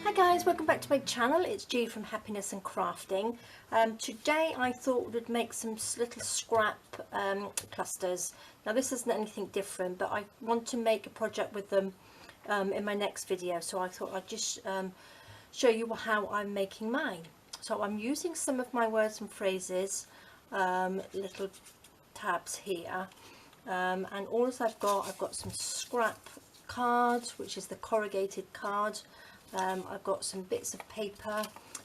Hi guys, welcome back to my channel. It's G from Happiness and Crafting. Today I thought we'd make some little scrap clusters. Now this isn't anything different, but I want to make a project with them in my next video, so I thought I'd just show you how I'm making mine. So I'm using some of my words and phrases, little tabs here, and all I've got some scrap cards, which is the corrugated card. I've got some bits of paper.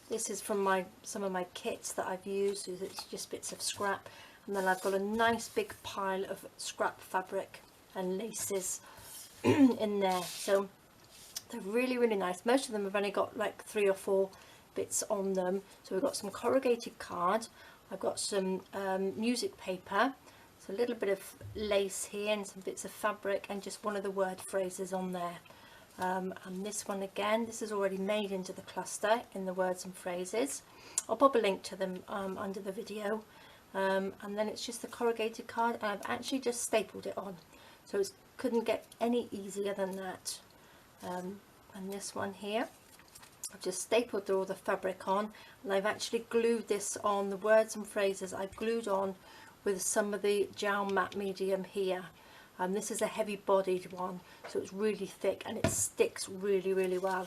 This is from some of my kits that I've used, so it's just bits of scrap. And then I've got a nice big pile of scrap fabric and laces in there. So they're really nice. Most of them have only got like 3 or 4 bits on them. So we've got some corrugated card. I've got some music paper. So a little bit of lace here and some bits of fabric and just one of the word phrases on there. And this one again, this is already made into the cluster in the words and phrases. I'll pop a link to them under the video. And then it's just the corrugated card, and I've actually just stapled it on, so it couldn't get any easier than that. And this one here, I've just stapled all the fabric on, and I've actually glued this on. The words and phrases I've glued on with some of the gel matte medium here. This is a heavy bodied one, so it's really thick and it sticks really well.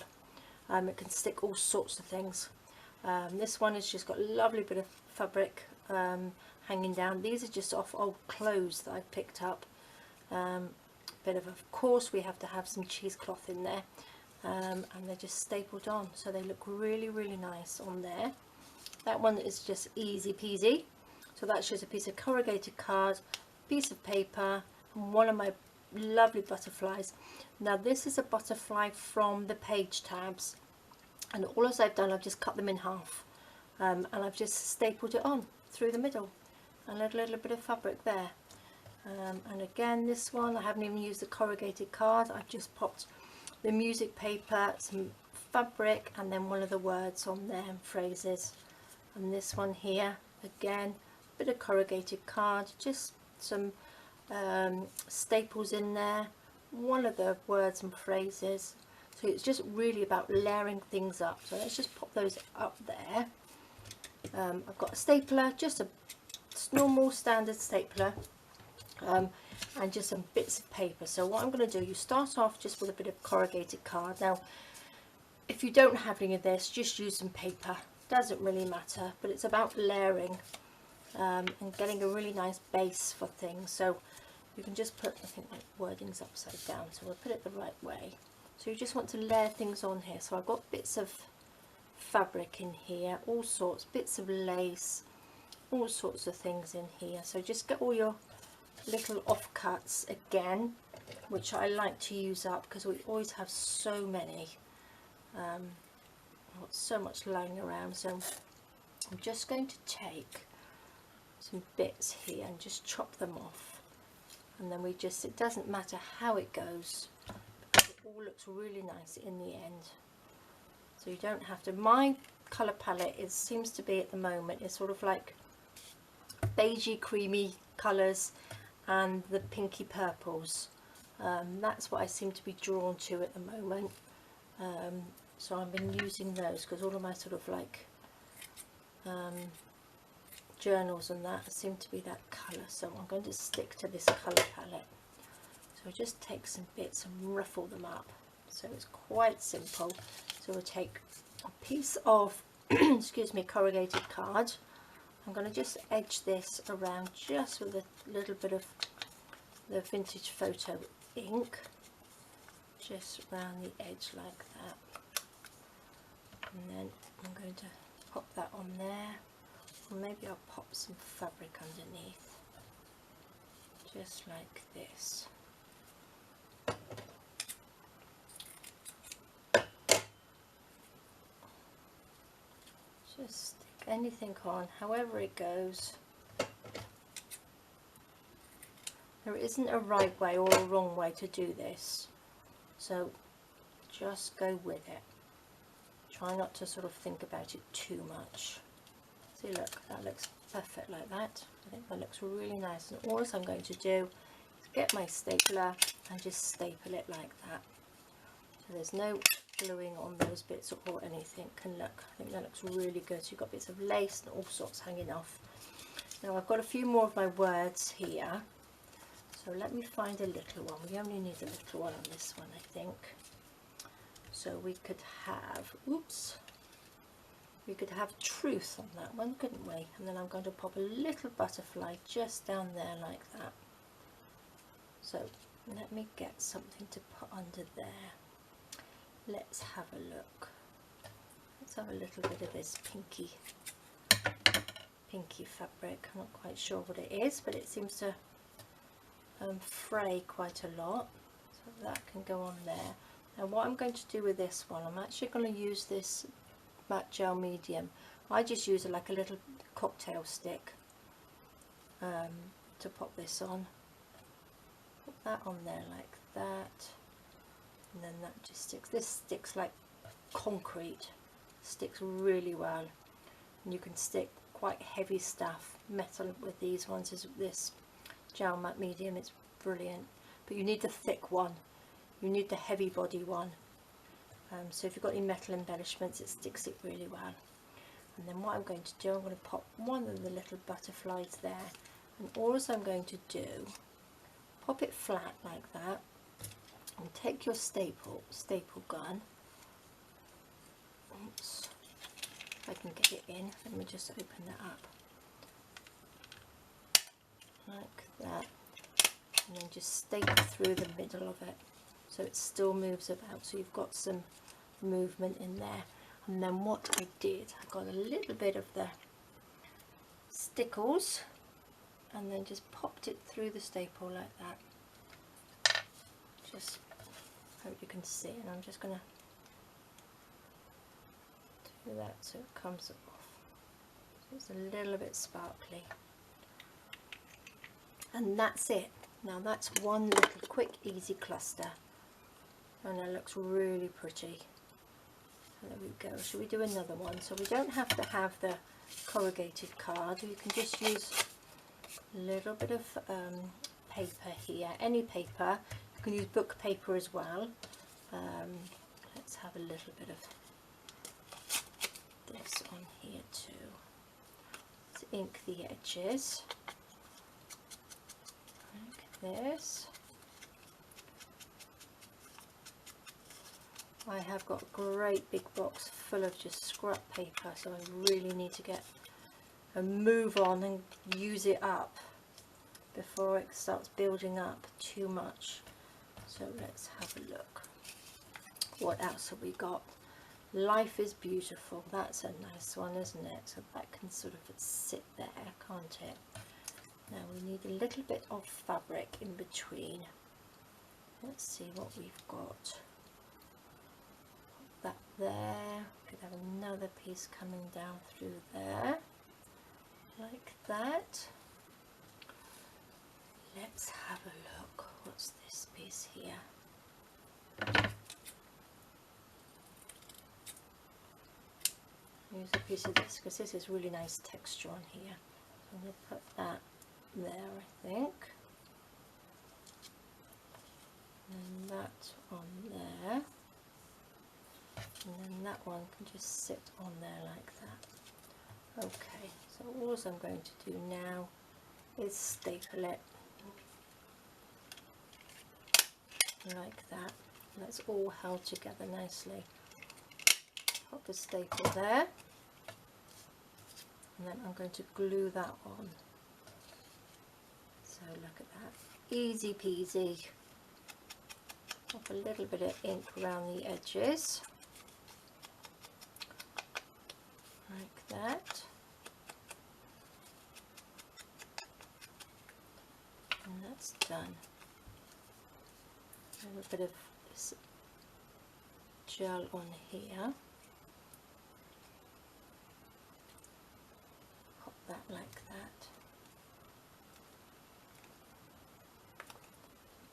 It can stick all sorts of things. This one has just got a lovely bit of fabric hanging down. These are just off old clothes that I've picked up. Of course we have to have some cheesecloth in there, and they're just stapled on, so they look really nice on there. That one is just easy peasy. So that's just a piece of corrugated card, piece of paper, and one of my lovely butterflies. Now this is a butterfly from the page tabs, and all as I've done, I've just cut them in half, and I've just stapled it on through the middle, and a little bit of fabric there. And again, this one I haven't even used the corrugated card. I've just popped the music paper, some fabric, and then one of the words on there and phrases. And this one here, again, a bit of corrugated card, just some staples in there, one of the words and phrases. So it's just really about layering things up. So let's just pop those up there. I've got a stapler, just a normal standard stapler, and just some bits of paper. So what I'm going to do, you start off just with a bit of corrugated card. Now if you don't have any of this, just use some paper, doesn't really matter, but it's about layering and getting a really nice base for things. So you can just put, I think my wording's upside down, so we'll put it the right way. So you just want to layer things on here. So I've got bits of fabric in here, all sorts, bits of lace, all sorts of things in here. So just get all your little offcuts again, which I like to use up because we always have so many, got so much lying around. So I'm just going to take some bits here and just chop them off, and then it doesn't matter how it goes, because it all looks really nice in the end. So you don't have to. My colour palette seems to be at the moment is sort of like beigey creamy colours and the pinky purples. That's what I seem to be drawn to at the moment. So I've been using those because all of my sort of like journals and that seem to be that colour. So I'm going to stick to this colour palette. So just take some bits and ruffle them up. So it's quite simple. So we'll take a piece of excuse me, corrugated card. I'm going to just edge this around just with a little bit of the vintage photo ink, just around the edge like that. And then I'm going to pop that on there, or maybe I'll pop some fabric underneath, just like this. Just stick anything on, however it goes. There isn't a right way or a wrong way to do this, so just go with it. Try not to sort of think about it too much. See, look, that looks perfect like that. I think that looks really nice, and all I'm going to do is get my stapler and just staple it like that. So there's no gluing on those bits or anything. And look, I think that looks really good. So you've got bits of lace and all sorts hanging off. Now I've got a few more of my words here, so let me find a little one. We only need a little one on this one, I think. So we could have, oops, we could have truth on that one, couldn't we? And then I'm going to pop a little butterfly just down there like that. So let me get something to put under there. Let's have a look. Let's have a little bit of this pinky fabric. I'm not quite sure what it is, but it seems to fray quite a lot, so that can go on there. Now what I'm going to do with this one, I'm actually going to use this matte gel medium. I just use it like a little cocktail stick to pop this on. Put that on there like that, and then that just sticks. This sticks like concrete, sticks really well, and you can stick quite heavy stuff, metal, with these ones. Is this gel matte medium, it's brilliant. But you need the thick one, you need the heavy body one. So if you've got any metal embellishments, it sticks it really well. And then what I'm going to do, I'm going to pop one of the little butterflies there, and all I'm going to do, pop it flat like that, and take your staple gun. Oops, if I can get it in, let me just open that up like that, and then just staple through the middle of it so it still moves about, so you've got some movement in there. And then what I did, I got a little bit of the stickles and then just popped it through the staple like that. Just hope you can see, and I'm just going to do that so it comes off. So it's a little bit sparkly. And that's it. Now that's one little quick easy cluster, and it looks really pretty. So there we go. Should we do another one? So we don't have to have the corrugated card, you can just use a little bit of paper here, any paper. You can use book paper as well. Let's have a little bit of this on here too. Let's ink the edges like this. I have got a great big box full of just scrap paper, so I really need to get a move on and use it up before it starts building up too much. So let's have a look. What else have we got? Life is beautiful. That's a nice one, isn't it? So that can sort of sit there, can't it? Now we need a little bit of fabric in between. Let's see what we've got. Put that there. We could have another piece coming down through there, like that. Let's have a look. What's this piece here? Use a piece of this because this is really nice texture on here. So I'm going to put that there, I think, and that on there, and then that one can just sit on there like that. Okay, so all I'm going to do now is staple it like that. That's all held together nicely. Pop the staple there, and then I'm going to glue that on. So look at that, easy peasy. Pop a little bit of ink around the edges, like that, and that's done. A little bit of this gel on here, pop that like that.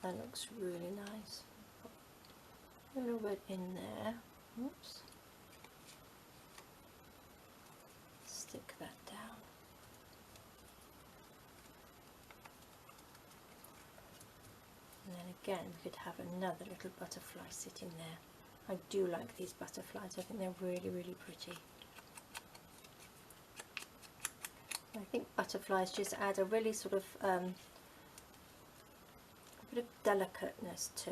That looks really nice. Put a little bit in there. Oops. Stick that down. And then again we could have another little butterfly sitting there I do like these butterflies. I think they're really, really pretty. I think butterflies just add a really sort of a bit of delicateness to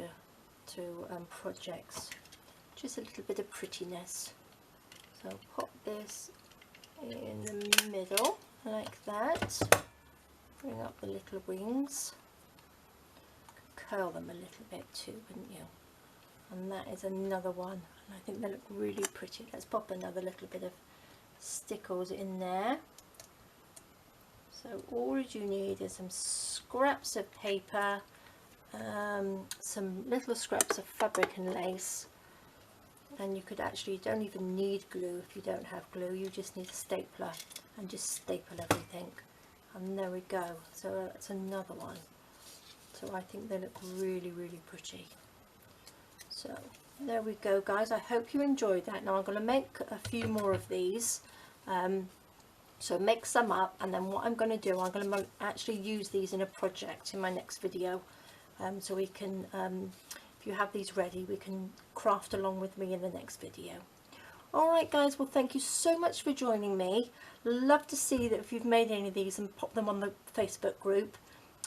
projects. Just a little bit of prettiness. So pop this in the middle like that. Bring up the little wings. Curl them a little bit too, wouldn't you? And that is another one. And I think they look really pretty. Let's pop another little bit of stickles in there. So all you need is some scraps of paper, some little scraps of fabric and lace, and you could actually, you don't even need glue if you don't have glue, you just need a stapler and just staple everything. And there we go. So that's another one. So I think they look really, really pretty. So there we go, guys. I hope you enjoyed that. Now I'm going to make a few more of these. So make some up, and then what I'm going to do, I'm going to actually use these in a project in my next video. So we can, if you have these ready, we can craft along with me in the next video. Alright guys, well thank you so much for joining me. Love to see that if you've made any of these and pop them on the Facebook group.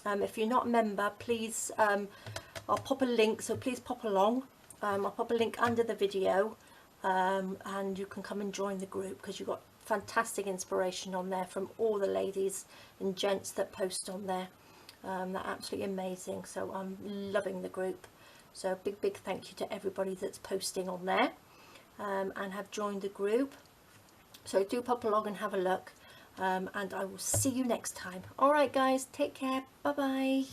If you're not a member, please, I'll pop a link, so please pop along. I'll pop a link under the video, and you can come and join the group, because you've got fantastic inspiration on there from all the ladies and gents that post on there. They're absolutely amazing, so I'm loving the group. So big thank you to everybody that's posting on there and have joined the group. So do pop along and have a look, and I will see you next time. Alright guys, take care, bye bye.